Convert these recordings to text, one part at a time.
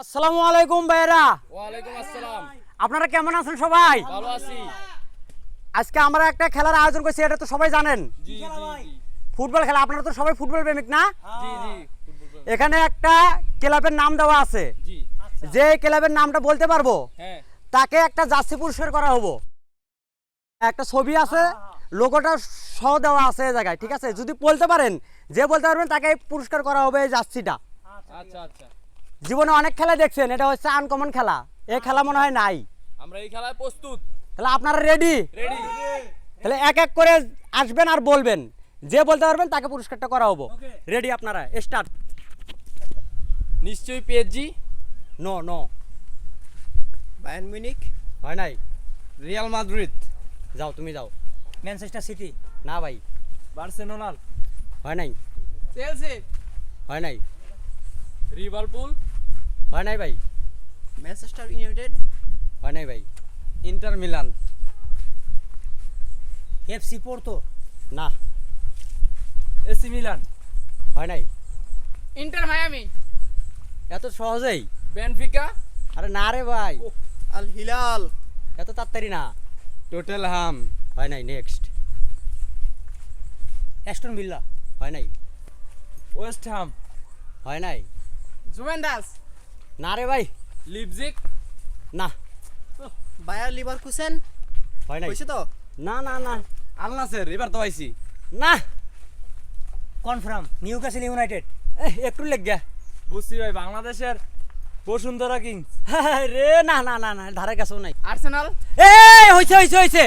আসসালামু আলাইকুম ভাইরা। ওয়ালাইকুম আসসালাম। আপনারা কেমন আছেন সবাই? ভালো আছি। আজকে আমরা একটা খেলার আয়োজন করছি, এটা তো সবাই জানেন, জি জি ফুটবল খেলা। আপনারা তো সবাই ফুটবল প্রেমিক না? জি জি এখানে একটা ক্লাবের নাম দেওয়া আছে, জি যে ক্লাবের নামটা বলতে পারবো হ্যাঁ তাকে একটা জার্সি পুরস্কার করা হবো। একটা ছবি আছে, লোগোটা সহ দেওয়া আছে এই জায়গায়, ঠিক আছে? যদি বলতে পারেন, যে বলতে পারবেন তাকে এই পুরস্কার করা হবে এই জার্সিটা। আচ্ছা আচ্ছা জীবনে অনেক খেলা দেখছেন, এটা হচ্ছে আনকমন খেলা, এই খেলা মনে হয় নাই। আমরা এই খেলায় প্রস্তুত। তাহলে আপনারা রেডি? রেডি। তাহলে এক এক করে আসবেন আর বলবেন, যে বলতে পারবেন তাকে পুরস্কারটা করা হবো। রেডি আপনারা? স্টার্ট। নিশ্চয়ই PSG, no no, Bayern Munich, হয় নাই। রিয়াল মাদ্রিদ, যাও, তুমি যাও। ম্যানচেস্টার সিটি, না ভাই, বার্সেলোনা, হয় নাই, চেলসি, হয় নাই, লিভারপুল, হয় নাই ভাই, ম্যানচেস্টার ইউনাইটেড, হয় নাই ভাই, ইন্টার মিলান, এফসি পোর্তো, না, এসি মিলান, হয় নাই। ইন্টার মায়ামি, এত সহজেই? বেনফিকা, আরে না রে ভাই, আল হিলাল, এত তাড়াতাড়ি না। টটেনহাম, হয় নাই। নেক্সট। অ্যাস্টন ভিল্লা, হয় নাই, ওয়েস্ট হাম, হয় নাই, জুভেন্টাস, না রে ভাই, লিপজিগ, না, বায়ার লিভারকুসেন, হয় নাই, হয়েছে তো? না না না আল নাসের, এবার তো আইছি। না, কনফার্ম নিউক্যাসল ইউনাইটেড, একটু লেগ গা বুঝছি ভাই, বাংলাদেশের বসুন্ধরা কিংস, রে। না না না না, ধারে কাছেও নাই। আর্সেনাল, এই হইছে হইছে হইছে,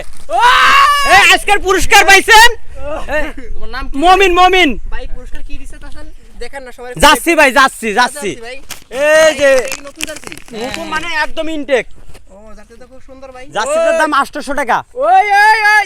এই আজকের পুরস্কার পাইছেন তোমার নাম কি? মমিন। মমিন ভাই পুরস্কার কি দিছে তাহলে দেখেন না সবাই। যাচ্ছি ভাই, যাচ্ছি যাচ্ছি। ভাই এই যে এই নতুন জার্সি, নতুন মানে একদম ইনটেক ও জার্সি তো খুব সুন্দর ভাই। জার্সিটার দাম 800 টাকা। ওই ওই ওই